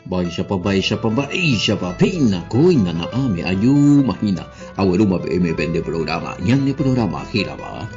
Baisha pa pina koina na ame ayu mahina aweruma me vende programa ñande programa giraba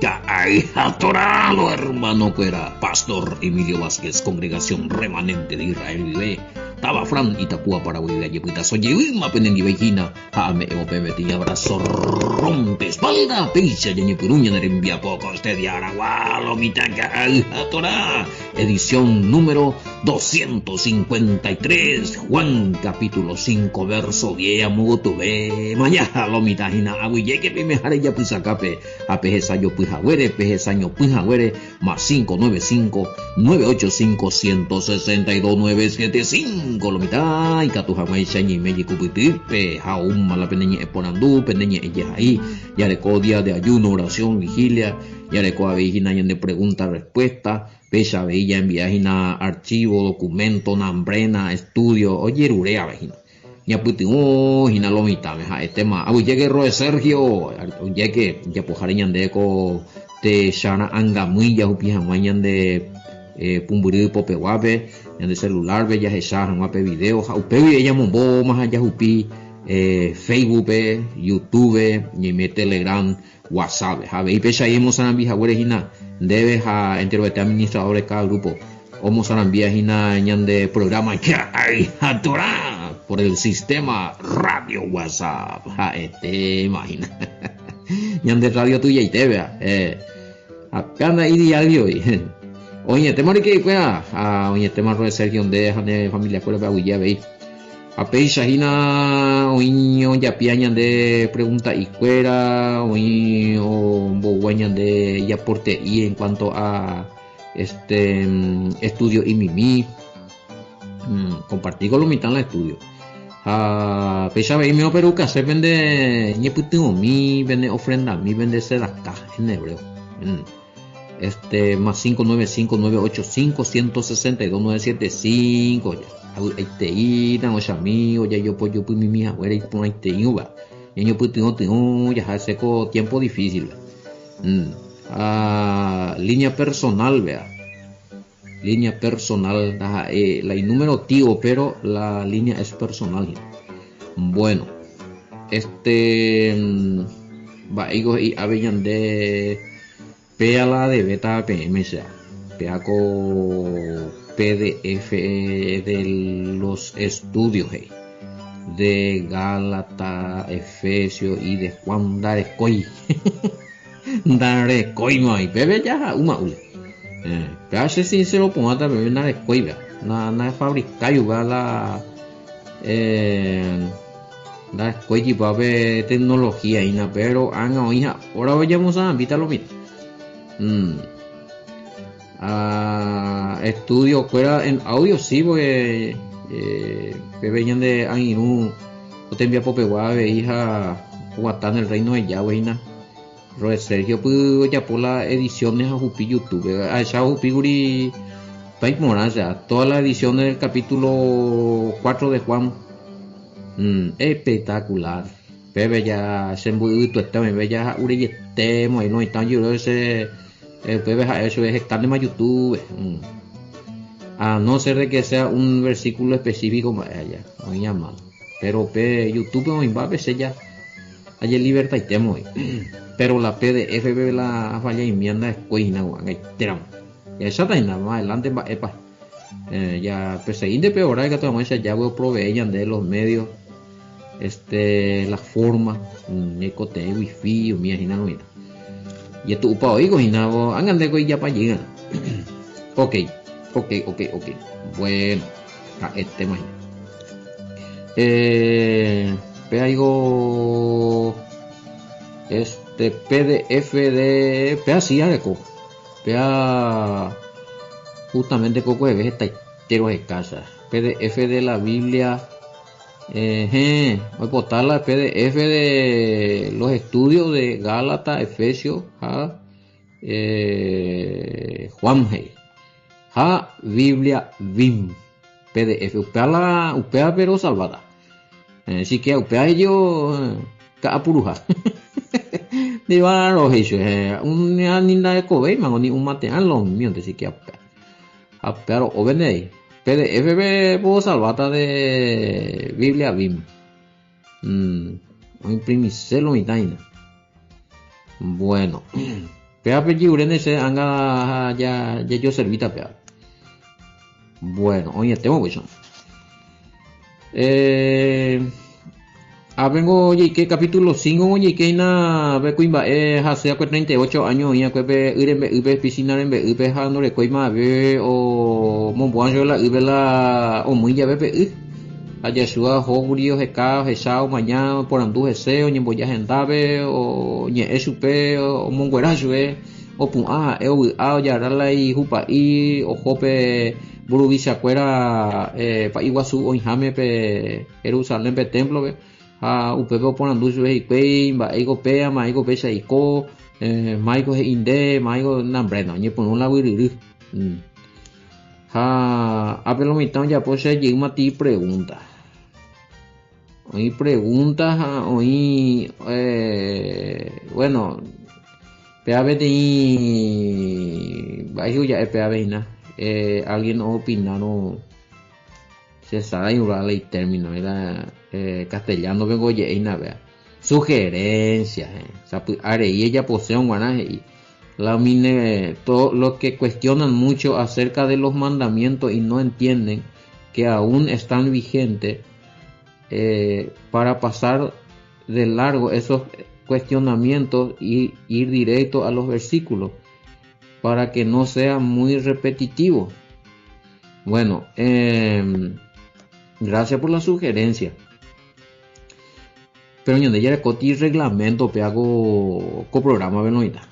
ya hay atorado hermano que era Pastor Emilio Vázquez, Congregación Remanente de Israel vive Taba Fran Itapúa Paraguay Yepita soy ma penendi vejina ame opeme ti abrazo rompe espalda peisa yeñe puruña nerembia poco este día aragualo mitanga atora edición número 253 Juan capítulo 5 verso 10 amugotuve mañana lo mitajina aguille que me jare ya pisacape apejesa yo pijagüere pejesaño pijagüere más 595 985 162 975 Colomita y Catujamay Shani México Pitipe, Jaum Malapeneña Eponandú, Peneña ella ahí, ya reco día de ayuno, oración, vigilia, ya reco a vigina de pregunta, respuesta, pecha veía en viajina, archivo, documento, nambrena, estudio, oye, rurea vejina. Ya puti, hina lomita, meja, este ma, llegue Roe Sergio, llegue, ya pujareñan de eco, te shana angamuilla, upijan de Pumburi pope wape de celular be ya hesaran wape video upe ella mombo más allá upi Facebook YouTube ni Telegram WhatsApp habe ipe shaimo sanan bija hina debe ha entero administradores cada grupo homo sanan hina ñande programa que hay atora por el sistema radio WhatsApp imagina ñande radio tuya y te vea acá y diario Oye, tema que cuea, oye, tema de Sergio de Jane familia cuela para huilla veis. A peisa hina oño ya piañan de pregunta y cuera, oye, o boguañan de ya porte y en cuanto a estudio y mimi, compartí con lo mitad en el estudio. A peisa veis mi peruca se vende ñeputingo mi vende ofrenda mi vende sedaka en hebreo. Más 595 985 162 975 ya te irán o amigo ya yo pues mi mija güey por ahí te iba y yo pues tengo ya hace tiempo difícil línea personal vea línea personal la número tío pero la línea es personal bueno va y habían de Pea la de beta PMSA, pea con PDF de los estudios de Gálata, Efesio y de Juan Darecoy. Darecoy no hay, bebe ya una ule. Pea si se lo ponga también Darecoy, na fabricar yo la Darecoy y va a ver tecnología y na pero anga hija, ahora vayamos a invitar lo mismo. Estudio fuera en audio sí porque venían de Ainu o te envía pope guave hija guatán el reino de Yahweh Roe Sergio pudo ya por las ediciones a Jupi YouTube a esa Jupi Guri Paik Moraza todas las ediciones del capítulo 4 de Juan espectacular bebe ya se embuido este me ve ya uri temo ahí no están yo ese bebe eso es estar en YouTube a no ser de que sea un versículo específico allá no llama pero YouTube no va a veces ya hay libertad y temo pero la PDF bebe la falla y mierda es coina guanga ya esa está nada más adelante va ya pues seguir de peor que todo eso ya voy a proveer de los medios la forma necote wifi o mi agina no y esto upa oigo hinabo hagan de ya para llegar ok bueno más pego PDF de pea sí adeco pea justamente coco de vez está entero de casa PDF de la Biblia voy a botar la PDF de los estudios de Gálata, Efesio, Juan Biblia Bim PDF upea pero salvada así que upea yo capuruja de va los hechos un ninda de cobe man ni un matean los míos de si que pero o vende PDF puedo salvata de Biblia BIM. Imprimiselo mi taina. Bueno. Pea pe urene se anga ya yo servita pea. Bueno, oye, tengo pues. Vengo oye que capítulo 5 oye que na ve cuimba hace 38 años ya que ve ire piscina en ve hando le coima ve o monbuan yo la o muy ya ve allá sua hogurio heka hesao mañana por andu heseo ni boya gendave o ni esupe o monguera jue o pun ya la y jupa y o jope burubisa cuera pa iguasu o injame pe Jerusalén pe templo ve upebe por andu jue pe ba ego pe ma ego pe seiko maigo inde maigo nambreno ni pun la wiriri apelo mitão ya pues llega uma ti pregunta. Hoy preguntas, hoy, bueno, PAB de bajo ya PAB na, alguien opina no se sabe y término era castellano vengo ya ina vea sugerencias, are y ella posee un guanaje la mine todo lo que cuestionan mucho acerca de los mandamientos y no entienden que aún están vigentes. Para pasar de largo esos cuestionamientos y ir directo a los versículos para que no sea muy repetitivo. Bueno, gracias por la sugerencia. Pero yo ya coti reglamento pe hago programa benoita.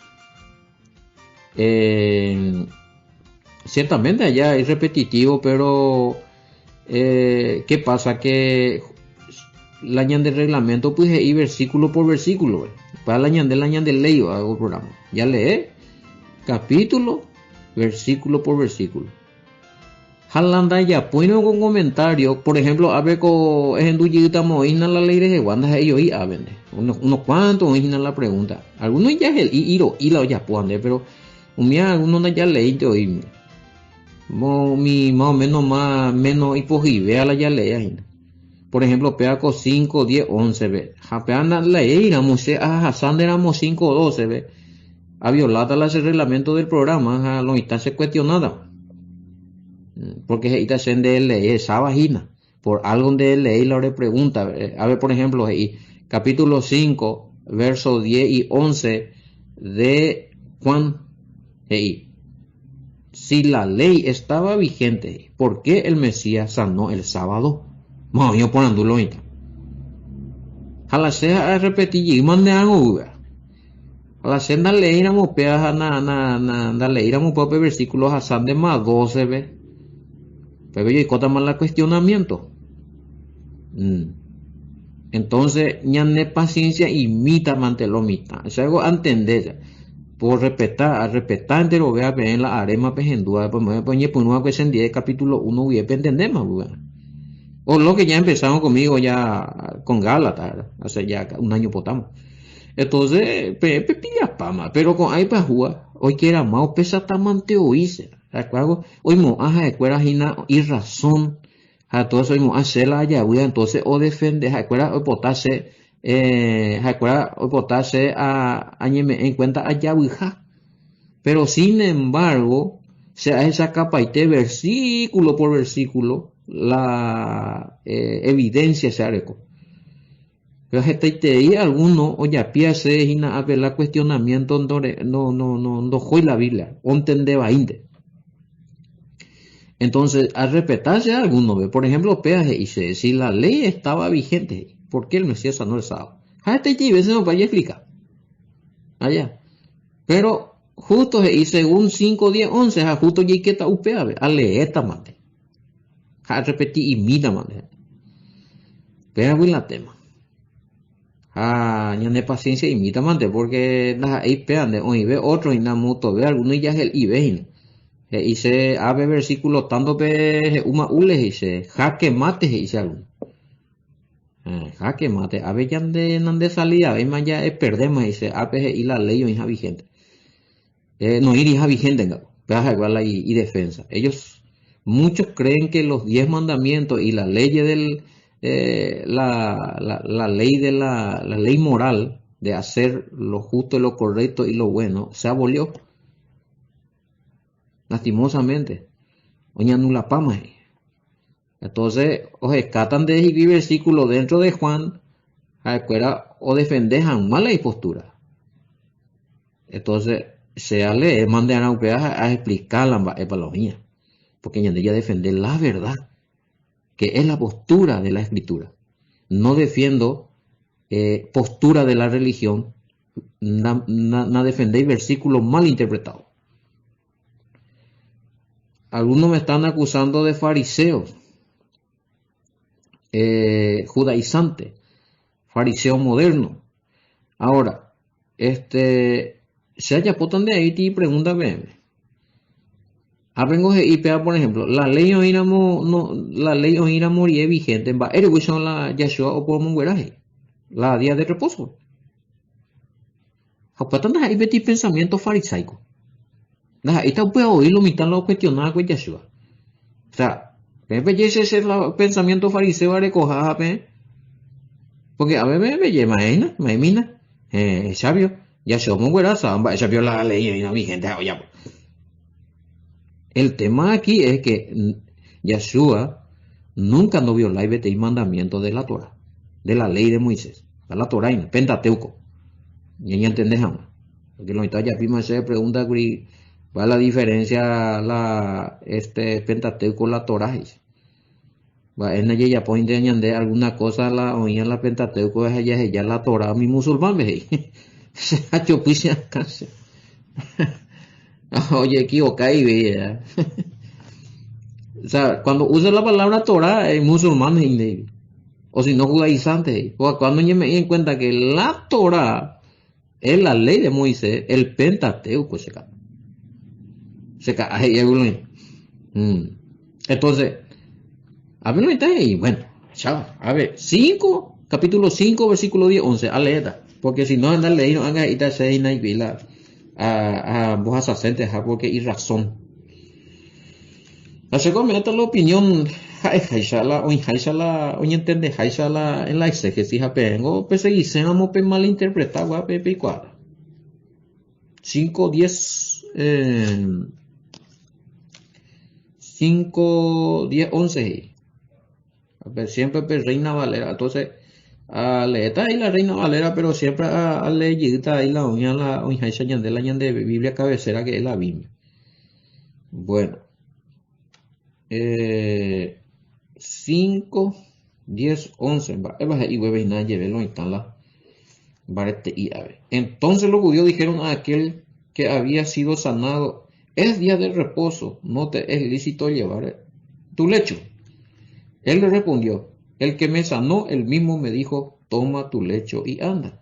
Ciertamente allá es repetitivo, pero ¿qué pasa? Que la ñan del reglamento pues y versículo por versículo para la ñan de ley hago programa ya lee capítulo versículo por versículo jalanda ya pone con comentario por ejemplo a ver co es en duyita moina la ley de Wanda ellos y a vender unos cuantos oína la pregunta algunos ya es el iro y la ya pueden pero algunos ya leí de hoy mi más o menos hipogive la ya leí. Por ejemplo, Peaco 5, 10, 11, ve. Japeana leíramos a Hassan éramos 5, 12, ve. A violada el reglamento del programa, a lo instancia cuestionada. Porque se está haciendo esa vagina. Por algo de ley la pregunta. A ver, por ejemplo, capítulo 5, versos 10 y 11 de Juan. Si la ley estaba vigente, ¿por qué el Mesías sanó el sábado? Bueno, yo poniendo lo mismo. A la sea repetir y mande algo. A la senda leíramos peas na leíramos por versículos a San de más 12 ve. Pero yo cota más la cuestionamiento. Entonces, ñane paciencia imita mantelomita. Es algo a entender. Por respetar entero vea en la arema pejendúa. Pues me ponía por una cuestión de capítulo 1 voy a entender más, o lo que ya empezamos conmigo ya con Gálatas, hace ya un año potamos. Entonces, pilla pama, pero con ahí para jugar, hoy que era más pesa tamante oíse, hoy mo aja de cuera jina y razón, a todo eso hoy mo hacer la ayahuía, entonces o defende, ja cuera hoy potase, a ñeme en cuenta ayahuija, pero sin embargo, se hace esa capa y te versículo por versículo, la evidencia se areco. Pero te alguno o ya piense y a ver la cuestionamiento no fue la Biblia, ontende bainde. Entonces, al respetarse a alguno, por ejemplo, peaje dice, si la ley estaba vigente, ¿por qué el Mesías sanó el sábado? Se nos vaya a explicar. Allá. Pero justo y según 5, 10, 11, justo y que está upeave, a leer esta mate. A repetir y mira mate. Pero la tema. Ya de paciencia y mita mante, porque ahí pean de hoy ve otro y na moto ve algunos ya es el ibein. Y se abre versículo tanto pe uma ules y se jaque mate y se algún. Jaque mate, a ver ya de salida, ve más ya es perdemos y se ape y la ley hija vigente. No ir hija vigente, peaje igual y defensa. Ellos Muchos creen que los 10 mandamientos y la ley la ley moral de hacer lo justo, lo correcto y lo bueno se abolió, lastimosamente. Oña nula pama. Entonces, os escatan de escribir versículos dentro de Juan, o defendejan mala postura. Entonces, se le mandan a explicar la epalogía, porque ella defiende la verdad, que es la postura de la escritura. No defiendo postura de la religión, no defendéis versículos mal interpretados. Algunos me están acusando de fariseos, judaizante, fariseo moderno. Ahora, se haya potan de ahí y pregúntame. Apengo y pea, por ejemplo, la ley oíra morir vigente, va, eres la Yahshua o por mongueraje, la día de reposo. Japatan ahí beti pensamiento farisaico. Ahí está puede oírlo mitad lo cuestionar con Yahshua. O sea, ese es el pensamiento fariseo a recojar, porque a ver, me imagina, sabio, Yahshua mongueraza, sabio la ley oíra vigente, oye. El tema aquí es que Yahshua nunca no violó el mandamiento de la Torah, de la ley de Moisés, de la Torah, Pentateuco. Y ya entendés jamás. Porque lo está ya prima se pregunta cuál es la diferencia Pentateuco la Torah. Va en ella ya pueden entender alguna cosa la oían la Pentateuco es ella la Torah mi musulmán ve. Se ha hecho picha casi. Oye, equivocá y ve. O sea, cuando usa la palabra Torah, es musulmán, o si no judaizante. O cuando me di cuenta que la Torah es la ley de Moisés, el Pentateuco se cae. Entonces, a ver, y bueno, chao. A ver, capítulo 5, versículo 10, 11, aleta. Porque si no andan leyendo, haga ita se y vila a vos asacentes, porque hay razón. Así como esta la opinión, hoy entiende, en la exégesis, vengo, perseguimos, malinterpretar, pepe y cuadra. 5, 10, 5, 10, 11. Siempre Reina Valera. Entonces, leeta ahí la Reina Valera, pero siempre a leyita ahí la uña de la de Biblia cabecera que es la Biblia. Bueno. 5, 10, 11. Entonces los judíos dijeron a aquel que había sido sanado: es día de reposo, no te es lícito llevar tu lecho. Él le respondió: el que me sanó, él mismo me dijo: toma tu lecho y anda.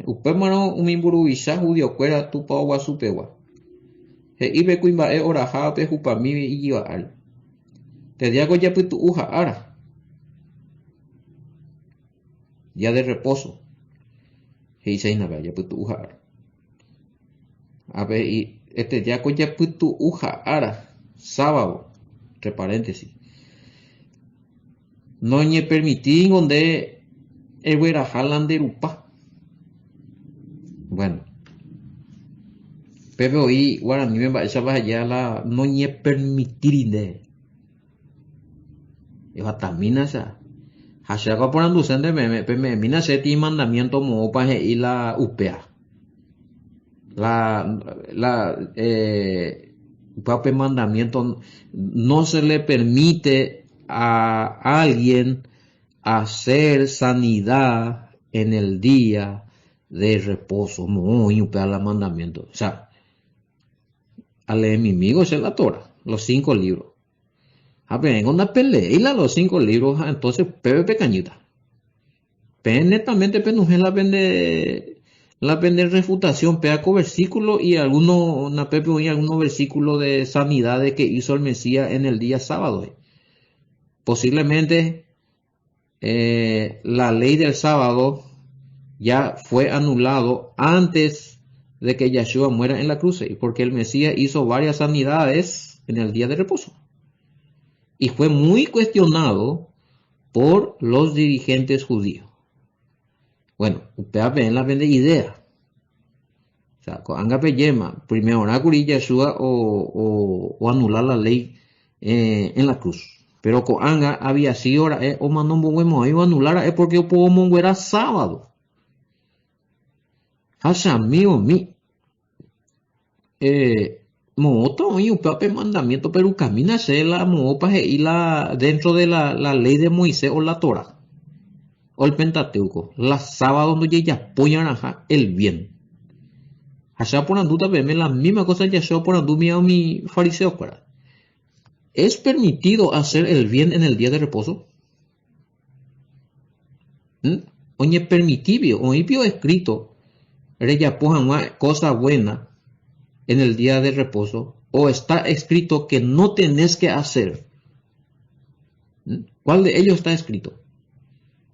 Upemano umimburubisha judío cuera tu paua supegua. Ibe kuimba oraja pe jupami y llevar. Te diago ya putu uja ara. Día de reposo. Heiseina ya putu uja ara. A ver, y día ya putu uja ara. Sábado. Entre paréntesis. No ñe permití donde eguerajalan de rupa. Bueno. Pero hoy, guaraní me parece allá la no ñe permitir de. Evatamina esa. Hashaga por anducente me mina seti mandamiento mo paje y la upea. Pape mandamiento no se le permite a alguien hacer sanidad en el día de reposo. Muy upea la mandamiento. O sea, al enemigo es la Torah, los 5 libros. A ver, en una pelea y los 5 libros, entonces pepe pequeñita. Netamente penuje la vende refutación, peaco versículo y algunos versículos de sanidades que hizo el Mesías en el día sábado. Posiblemente la ley del sábado ya fue anulado antes de que Yahshua muera en la cruz, porque el Mesías hizo varias sanidades en el día de reposo. Y fue muy cuestionado por los dirigentes judíos. Bueno, usted en la vende idea. O sea, anga peyema, primero oracuri Yeshua o anular la ley en la cruz. Pero con anga había sido o mandó un iba a anular es porque yo puedo monguera sábado. Hasta mío mi moto y un papel mandamiento, pero camina se la mopa y la dentro de la ley de Moisés o la Torah o el Pentateuco, la sábado donde ya apoyan el bien. Allá por anduta verme la misma cosa ya yo por andu mi fariseo para. ¿Es permitido hacer el bien en el día de reposo? Oye permitibio, oipio escrito, ya pongan cosa buena en el día de reposo, o está escrito que no tenés que hacer. ¿Cuál de ellos está escrito?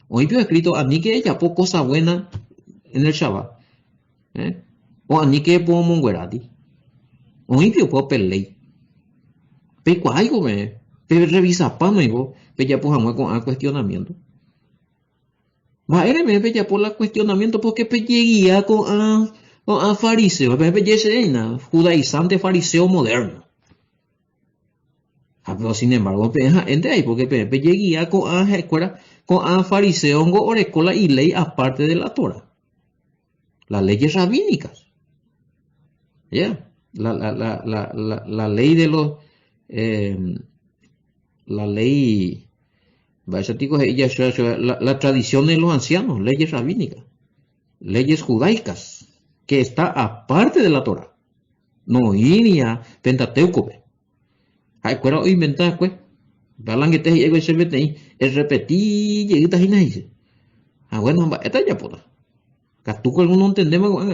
Oipio escrito a mí que ella po cosa buena en el Shabbat. O a mí que po monguerati. Oipio po pelei. Pe cuaigo me. Pe revisa pa me go. Pe ya po jamás con cuestionamiento. Va a me pe ya por la cuestionamiento porque pe lleguía con a fariseo. Pe ya judaizante fariseo moderno. Pero sin embargo, entre ahí, porque pe lleguía con a escuela con a fariseo go orecola y ley aparte de la Torah. Las leyes rabínicas. ¿Ya? La ley de los la ley la tradición de los ancianos, leyes rabínicas, leyes judaicas, que está aparte de la Torah. No iría Pentateuco. Hay cuero inventar pues. Balan que te llega ese vete es repetir lleguitas y dice. Bueno, esta ya puta. Catuco no entendemos.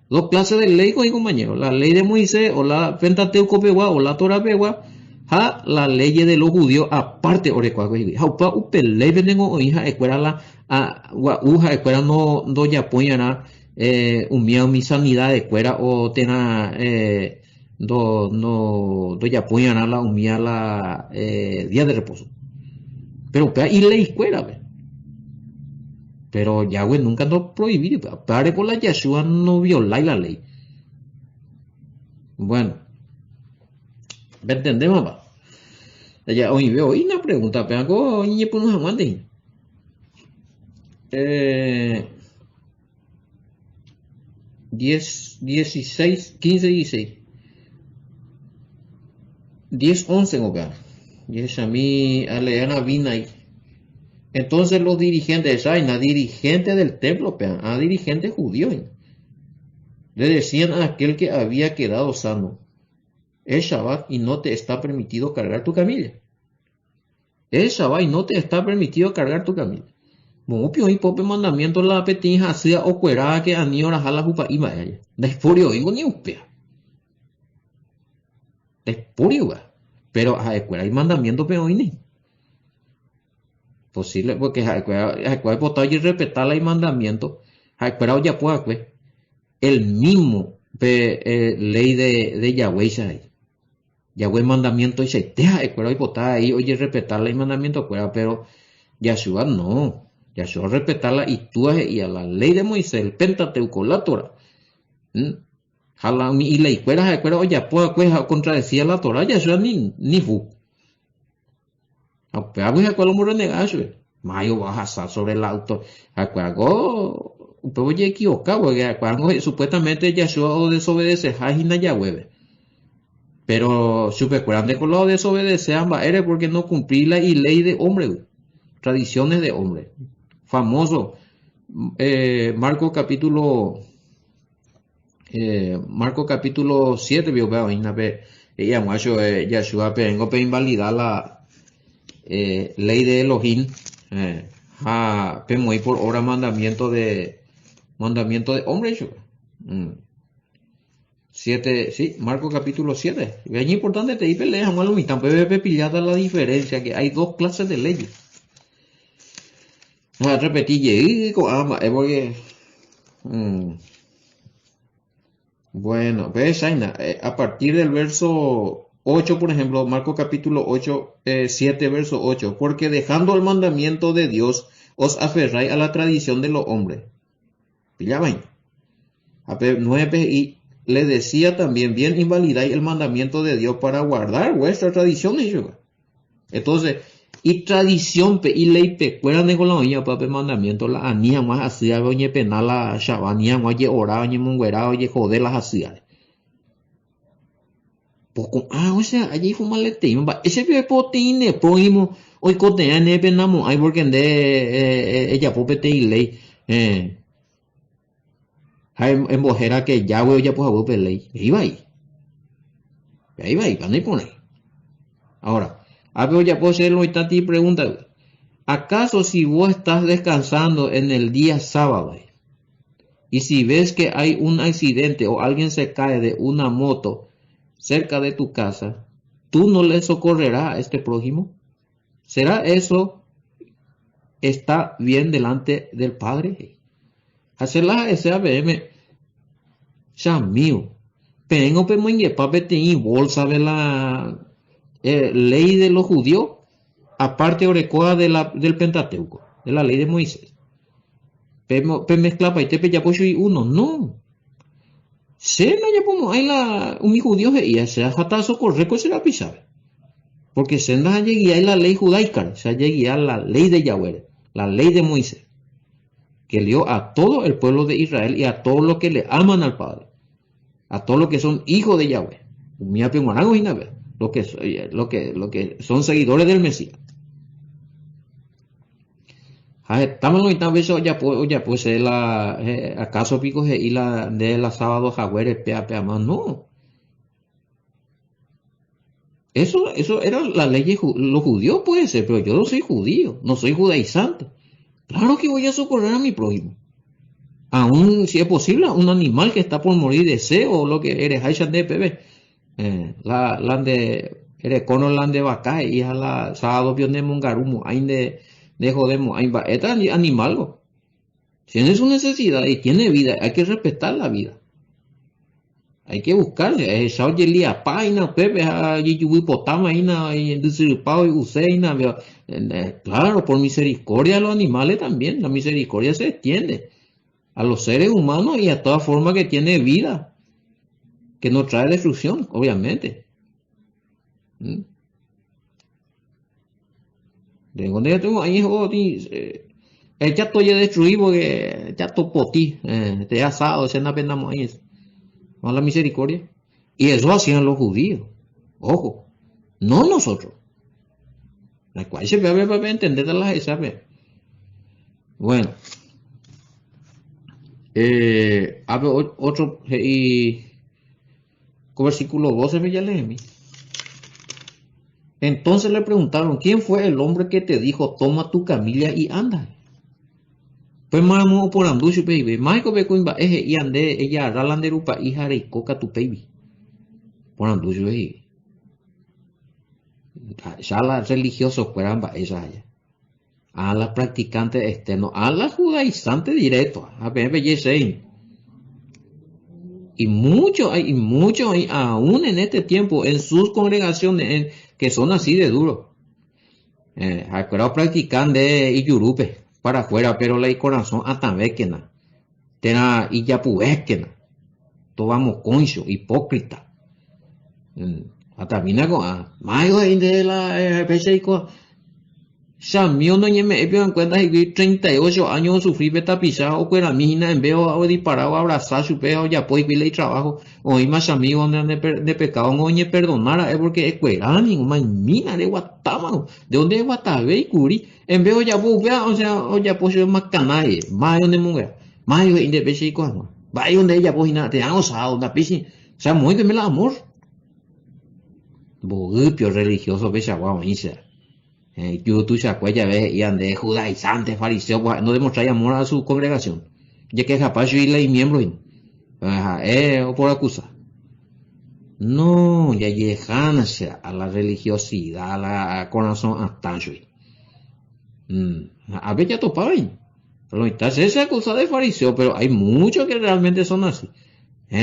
Dos clases de ley con compañero, la ley de Moisés o la Pentateuco pegua o la Torah pegua, la ley de los judíos aparte orecua upa upele vengo o hija escuela la uja escuela no ya poñana mi sanidad de escuela o tena no ya poñana la umia la día de reposo. Pero y ley escuela pero Yahweh nunca nos prohibió. Pare por la Yeshua no viola la ley. Bueno, ¿me entendemos? Va? Ya hoy veo una pregunta, pero algo y por unos amantes. 10, 16, 15, 16. 10, 11, ¿no? Y a mí, Aleana Vinay. Entonces los dirigentes de Shaina, dirigentes del templo, a dirigentes judíos, le decían a aquel que había quedado sano, es Shabbat y no te está permitido cargar tu camilla. Es Shabbat y no te está permitido cargar tu camilla. Mopio y pope mandamiento la petinja hacía o cuerada que aniora jala jupa y vaya. Despurio digo ni upea. Despurio va. Pero a escuela hay mandamiento peoini. Posible porque hay votar y respetar el mandamiento hay ya puede el mismo ley de Yahweh Yahweh mandamiento y se deja y votar ahí oye respetar el mandamiento pero Yahshua no Yahshua respetarla y tú y a la ley de Moisés el Pentateuco la Torah y la escuela oye puede contradecir la Torah Yahshua ni fu a cual hombre renegazo mayo baja sobre el auto acuago oye equivocado porque acuago supuestamente Yahshua o desobedece hajina Yahweh pero supercuerante con lo desobedece ambas eres porque no cumplí la ley de hombre tradiciones de hombre famoso Marco capítulo 7 veo ella mucho Yahshua vengo para invalidar la ley de Elohim muy por hora mandamiento de hombre 7 sí Marco capítulo 7 es importante te dice leer jamás lo mismo puede pillada la diferencia que hay dos clases de leyes voy a repetir porque bueno ves a partir del verso 8, por ejemplo, Marcos capítulo 8, 7, verso 8, porque dejando el mandamiento de Dios, os aferráis a la tradición de los hombres. Pillaban. 9, y le decía también, bien invalidáis el mandamiento de Dios para guardar vuestras tradiciones. Entonces, y tradición y ley pecueran de con la oña para mandamiento la anía más hacía oñe penal la shabanía oye oraba oñe monguera oye joder las hacía. Poco, o sea, allí fue malete, ese pepo tiene prójimo, hoy cotea ne penamo, hay porque ella popete y ley, hay embojera que ya voy ya pues a popete ley, ahí, para no poner. Ahora, a ver, ya puedo hacerlo y tati pregunta, ¿acaso si vos estás descansando en el día sábado y si ves que hay un accidente o alguien se cae de una moto cerca de tu casa, tú no le socorrerás a este prójimo? ¿Será eso está bien delante del Padre? Hacerla ese ABM, ya mío, pero pemoñe papete y bolsa de la ley de los judíos, aparte orecoa del Pentateuco, de la ley de Moisés. Pe mezcla pa y te ya y uno, no. Se no ya como hay un judío y se ha jatado socorrer con será pisar. Porque se no llegué a la ley judaica, se llegué a la ley de Yahweh, la ley de Moisés, que dio a todo el pueblo de Israel y a todos los que le aman al Padre, a todos los que son hijos de Yahweh, lo que son seguidores del Mesías. Estamos en veces ya pues acaso pico y la de la sábado jaguares pea más no. Eso era la ley de los judíos puede ser, pero yo no soy judío, no soy judaizante. Claro que voy a socorrer a mi prójimo. Aún si es posible, un animal que está por morir de sed o lo que eres haishan de bebé. La de eres cono la de vaca y a la sábado de mongarumo, hay de jodemos, hay este animal. Tiene su necesidad y tiene vida, hay que respetar la vida. Hay que buscarle, esa oyelia paina, pepe, allí potama, y disipado y useina, claro, por misericordia a los animales también, la misericordia se extiende a los seres humanos y a toda forma que tiene vida, que no trae destrucción, obviamente. De donde ya tengo ahí, el chato ya destruido porque chato poti, te asado, se no apendamos ahí. Con la misericordia. Y eso hacían los judíos. Ojo, no nosotros. La cual se ve para entender de las esas. Bueno. Abre otro y con versículo 12 me ya leí. Entonces le preguntaron, ¿quién fue el hombre que te dijo, toma tu camilla y anda? Pues mamo por anducho baby, Michael Becuimba eje y ande ella ralanderupa hija de coca tu baby. Por anducho baby. Ya la religiosos fueran esa allá. A la practicante externo, a la judaizante directo, a belleza. Y mucho hay, aún en este tiempo, en sus congregaciones, que son así de duros. Pero practican de Iyurupe para afuera, pero la corazón hasta vequena. Tena Iyapuvequena. Tomamos concho, hipócrita. Hasta vina con mayo de la peseco. Samio no me en cuenta que 38 años sufrí beta pisado o cuera mijina en veo o disparado abrazar su peo ya pues vile y trabajo o más amigos de pecado no oye perdonar es porque es cuerani más mina de guatama de donde es guatabe y curi en veo ya pues vea o sea o ya pues más canaje más donde mujer más de pese y cosas va donde ella pues nada te han osado una piscina o sea muy que me la amor bogupio religioso pese agua dice yo tú se acuerda y ande judaizante fariseo no demostrar amor a su congregación ya que es capaz de irle y miembro o por acusar no ya lleganse a la religiosidad a la corazón hasta a ver ya topaba pero se acusa de fariseo pero hay muchos que realmente son así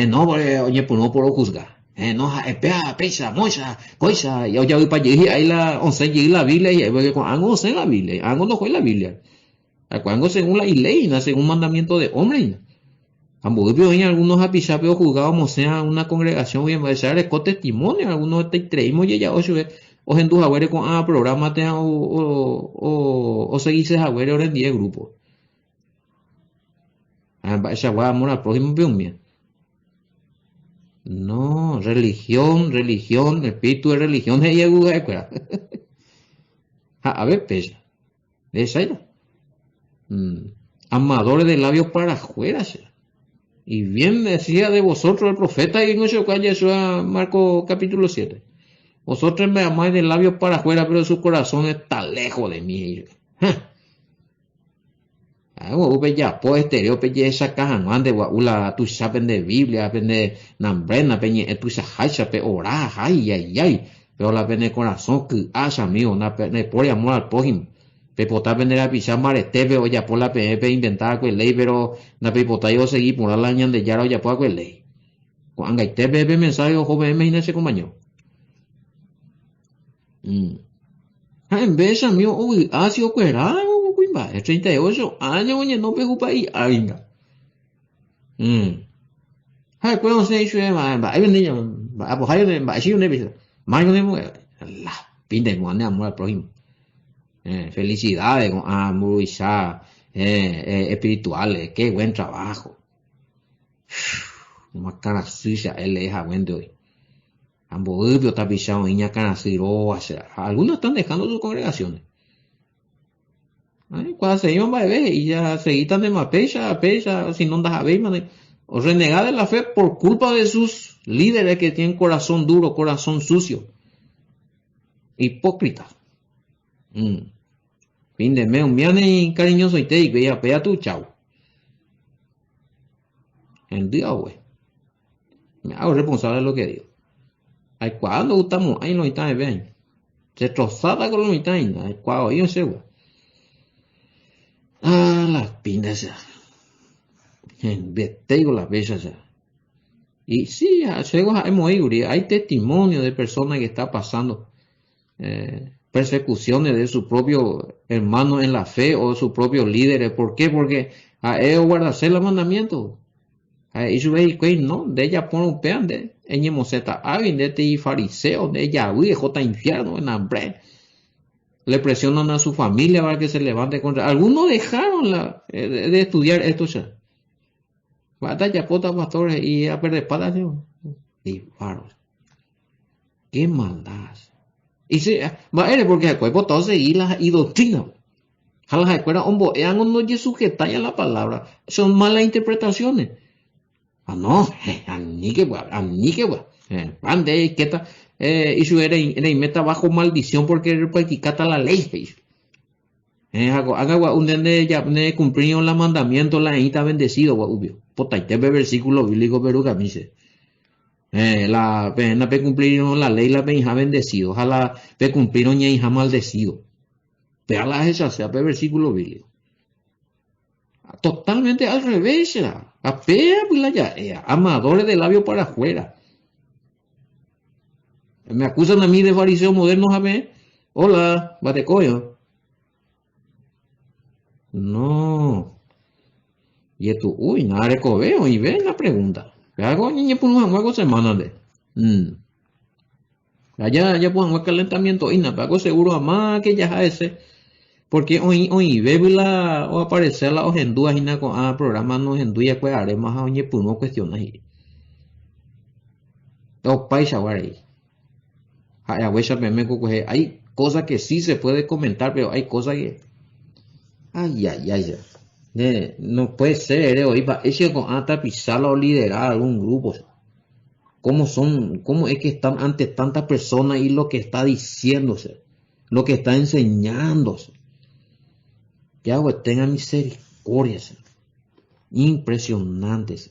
no oye pues no puedo juzgar No, espera, pesa, mocha, coisa, y ya voy para allí, ahí la 11 y la Biblia, y ahí con algo en la Biblia, algo no fue la Biblia. Algo según la ley, según mandamiento de hombre. Ambos en algunos apichapeos juzgados, sea una congregación, bien, va a ser con testimonio, algunos te creímos y ya, o en tus agüeres con programa o seguirse agüeres en 10 grupos. Esa va a amor al prójimo, bien, bien. No, religión, espíritu de religión, a ver, pesa. Esa era. Amadores de labios para afuera, y bien decía de vosotros el profeta y no se calla eso a Marcos capítulo 7. Vosotros me amáis de labios para afuera, pero su corazón está lejos de mí. Ya, pues exterior, pe esa caja, no ande, ula, tú sabes de Biblia, pende, nambrena, peñe, tú sabes, pe, ora, ay, pero la pende corazón, que asa, amigo, na, pende, por amor al prójimo. Pepota vender a pisar marete, o ya por la PNP inventar con ley, pero na pepota yo seguí por la laña de ya ya por con ley. Cuando hay TPP mensaje o joven me ese compañero. En vez de amigo, uy, ha sido cuerado, cuimba, es 38 años, oye, no pego para ahí, venga. Hay cuando se hizo, hay un niño, pues hay un vacío, más de la pinta de amor al prójimo. Felicidades con amor y espirituales, qué buen trabajo. Uma cara sucia, él es buen de hoy. Ambos está pisando niña cara cirosa. Algunos están dejando sus congregaciones. Cuando se iban a ver y ya se quitan de más pecha, si no andas a ver, o renegar de la fe por culpa de sus líderes que tienen corazón duro, corazón sucio. Hipócrita. Fin de mes, un viane cariñoso y te digo, ya, pega tu chau. En día, güey. Me hago responsable de lo que digo. Hay cuando estamos, ahí no está bien. Se trozada con los mitad, hay cuando yo sé, güey. Las pintas, te digo las veces, y sí, hemos ido, hay testimonio de personas que están pasando persecuciones de su propio hermano en la fe o de sus propios líderes. ¿Por qué? Porque a ellos guardarse los mandamientos. Y su vez, no, de ella pone un pean de eñemoseta, alguien de este fariseo, de ella, uy, jota infierno, en hambre. Le presionan a su familia para que se levante contra. Algunos dejaron de estudiar esto ya. Batalla, pota, pastores y a perder espadas, y faros. Qué maldad. Y si, va porque el cuerpo todo seguir las y doctrina. A las escuelas, hombre, no se sujetan a la palabra. Son malas interpretaciones. No, ni que va. Ande, que ta, y su era meta bajo maldición porque practicata la ley. Haga un de ya cumplió la mandamiento, la está bendecido, obvio. Pota, y te ve versículo bíblico, pero que me dice. La pena pe cumplieron la ley, la penja bendecido, ojalá pe cumplieron y hija maldecido. Pero la esa sea pe versículo bíblico. Totalmente al revés, a pea ya, amadores de labio para afuera. Me acusan a mí de fariseo moderno, a ver. Hola, bate coño. No. Y esto, uy, nada de cobeo, y ven la pregunta. Hago niña por un juego semana de. Ya pues un calentamiento y nada, hago seguro a más que ya ese. Porque hoy bebla o aparecer la ojendúas y nada con programa no ojendúas pues haré más a oye pues no cuestiones ahí. Todo paisa ahí. Hay cosas que sí se puede comentar, pero hay cosas que. Ay. No puede ser, hoy ese con pisarla o liderar algún grupo. ¿Cómo es que están ante tantas personas y lo que está diciéndose, lo que está enseñándose? Ya, güey, tenga misericordia, impresionantes.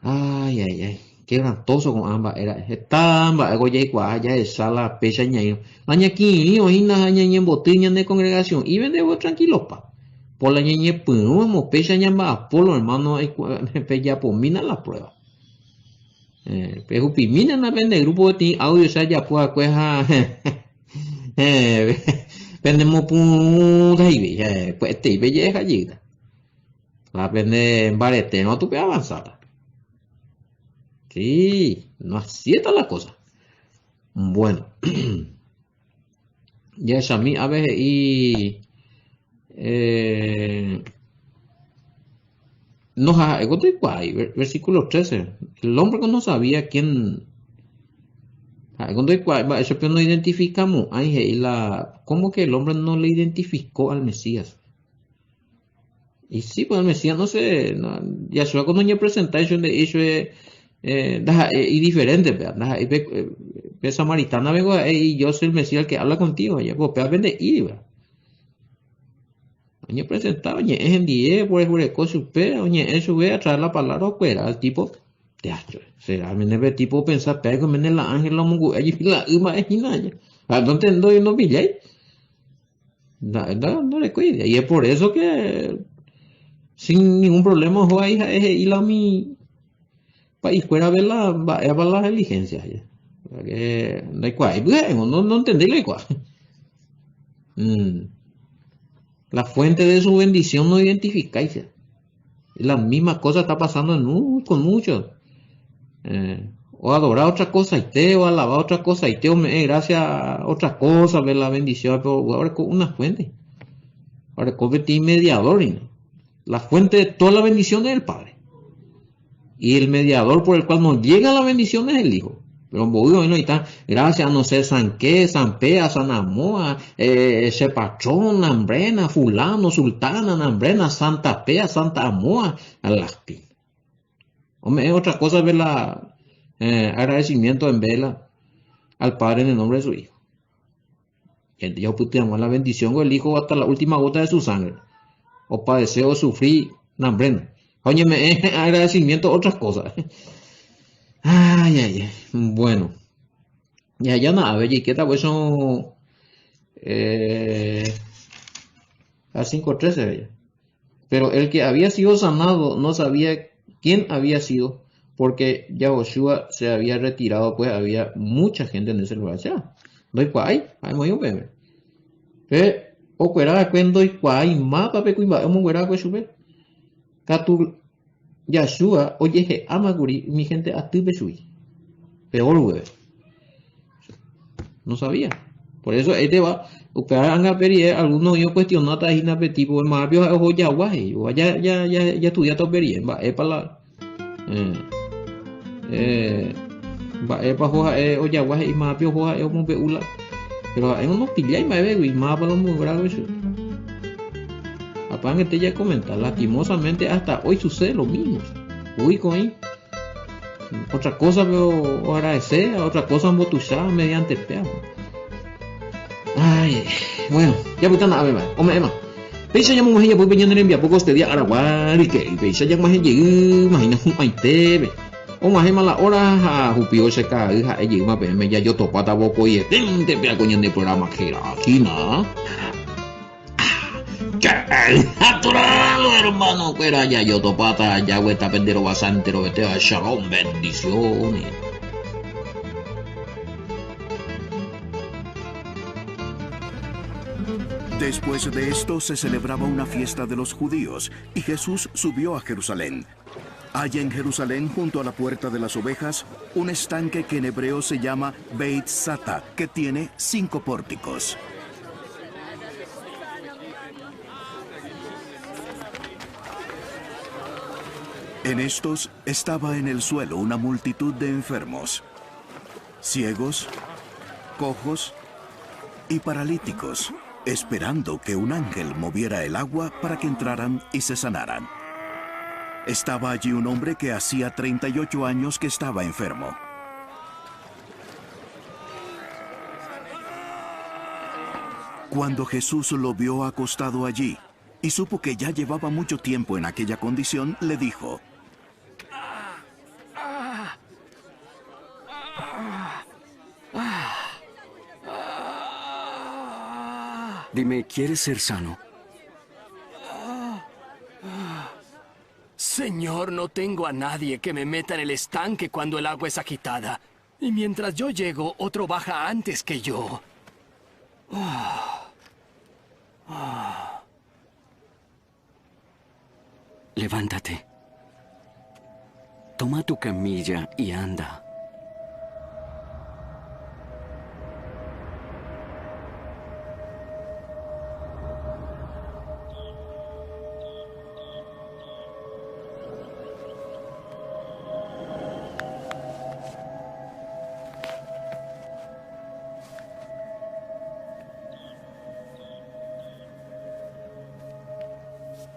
Ay, quebrantoso con ambas era estamba algo ya igual ya esa la pecha ñaño aquí o ina ñañe botiña de congregación y vende tranquilo pa por la ñañe puno pecha ñamba por lo hermano hay pecha pomina la prueba Pero pimina na vende grupo de audio ya ya pues cueja vendemos punta y pues te belleza allí. Va a vender en barete, no tu pe avanzada. Sí, no así está la cosa. Bueno, ya es a mí a veces y nos ha versículo 13. El hombre que no sabía quién. Cuando eso no identificamos, ¿cómo que el hombre no le identificó al Mesías? Y sí, pues el Mesías no sé, Yahshua cuando yo presenté eso es diferente, ¿verdad? Ve samaritana, vengo, y yo soy el Mesías el que habla contigo, ya, pues, pero vende y, ¿verdad? Oye, presentaba, oye, es en die, por el coche, oye, eso ve a traer la palabra, pues, al tipo, te hacho, será, me debe tipo pensar, pero me la ángel, la mungu, allí, la ima, es inaya, ¿a dónde no pillé? No le cuide, y es por eso que, sin ningún problema, ojo, ahí, es ir a mi país, fuera a ver las diligencias, ya. Porque, no hay cual, no entendí la cual. La fuente de su bendición no identificáis. La misma cosa está pasando con muchos. O adorar otra cosa y te, o alabar otra cosa y te, o gracias a otra cosa, ver la bendición, pero ahora con una fuente. Ahora convertir mediador. ¿No? La fuente de toda la bendición es el Padre. Y el mediador por el cual nos llega la bendición es el Hijo. Pero hoy no está, gracias a no sé San qué, San Pea, San Amoa, Sepachón, Nambrena, Fulano, Sultana, Nambrena, Santa Pea, Santa Amoa, a las pilas. Hombre, es otra cosa ver la agradecimiento en vela al Padre en el nombre de su Hijo. Y yo pude amar la bendición del Hijo hasta la última gota de su sangre. O padecer o sufrir, Nambrena. Oye, es agradecimiento a otras cosas. Ay. Bueno. Ya nada, a ver, ¿y qué tal? Pues son a 5:13, ¿verdad? Pero el que había sido sanado no sabía quién había sido, porque Yahushua se había retirado, pues había mucha gente en ese lugar. O sea, doy cuay, hay muy un bebé. O cuera cuando doy cuay, más pape cuimba, hemos cuera que sube. Catu Yahshua, oye, amaguri, mi gente a tu besui. Peor, bebé. No sabía. Por eso este va, ustedes a ver, algunos yo cuestionan a Ina tipo de más ojo ya guay, ya estudia todo ver, va, es para la va, es para jugar, o ya guay, y más jugar, es como beula, pero hay unos pillas y más bebé, y más para los muy bravos eso. Aparte que ya comenta, lastimosamente hasta hoy sucede lo mismo. Uy, con otra cosa veo agradecer, otra cosa motuchar mediante pedo. Ay, bueno, ya puta nada, beba. Hombre, Emma. Pesa yang mau mahnya punya nembia pokok sedia arawari ke. Pesa yang mahnya jadi mahnya humai tebe. O mahnya malah ora ha hupio seka ha eji ma pe me ya yo topata boko ye. Tente pe aku nyende programa kira kina. Natural, hermano, que era ya yo topata, ya está pendero bastante, lo vete a shalom, bendiciones. Después de esto se celebraba una fiesta de los judíos y Jesús subió a Jerusalén. Hay en Jerusalén, junto a la puerta de las ovejas, un estanque que en hebreo se llama Beit Sata, que tiene 5 pórticos. En estos estaba en el suelo una multitud de enfermos, ciegos, cojos y paralíticos, esperando que un ángel moviera el agua para que entraran y se sanaran. Estaba allí un hombre que hacía 38 años que estaba enfermo. Cuando Jesús lo vio acostado allí y supo que ya llevaba mucho tiempo en aquella condición, le dijo: Dime, ¿quieres ser sano? Señor, Señor, no tengo a nadie que me meta en el estanque cuando el agua es agitada. Y mientras yo llego, otro baja antes que yo. Levántate. Toma tu camilla y anda.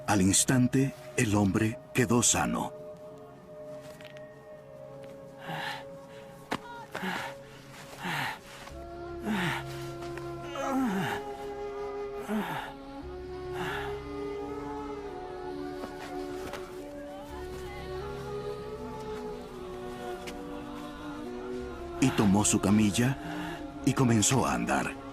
Al instante, el hombre quedó sano. Y tomó su camilla y comenzó a andar.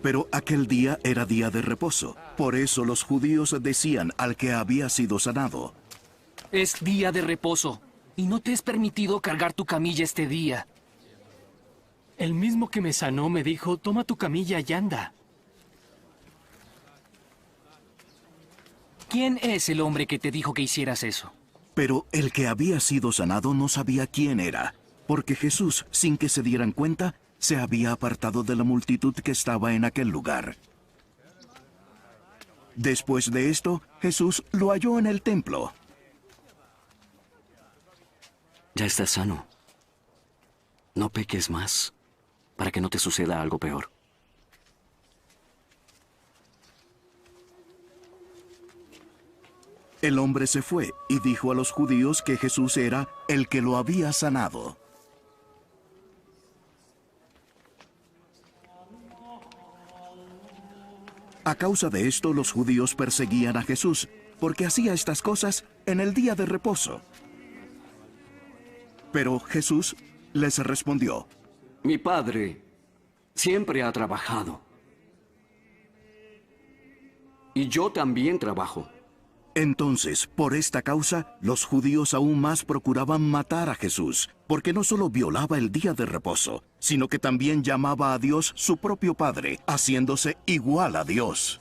Pero aquel día era día de reposo. Por eso los judíos decían al que había sido sanado: Es día de reposo, y no te es permitido cargar tu camilla este día. El mismo que me sanó me dijo, toma tu camilla y anda. ¿Quién es el hombre que te dijo que hicieras eso? Pero el que había sido sanado no sabía quién era, porque Jesús, sin que se dieran cuenta, se había apartado de la multitud que estaba en aquel lugar. Después de esto, Jesús lo halló en el templo. Ya estás sano. No peques más, para que no te suceda algo peor. El hombre se fue y dijo a los judíos que Jesús era el que lo había sanado. A causa de esto, los judíos perseguían a Jesús, porque hacía estas cosas en el día de reposo. Pero Jesús les respondió: Mi padre siempre ha trabajado. Y yo también trabajo. Entonces, por esta causa, los judíos aún más procuraban matar a Jesús, porque no solo violaba el día de reposo, sino que también llamaba a Dios su propio Padre, haciéndose igual a Dios.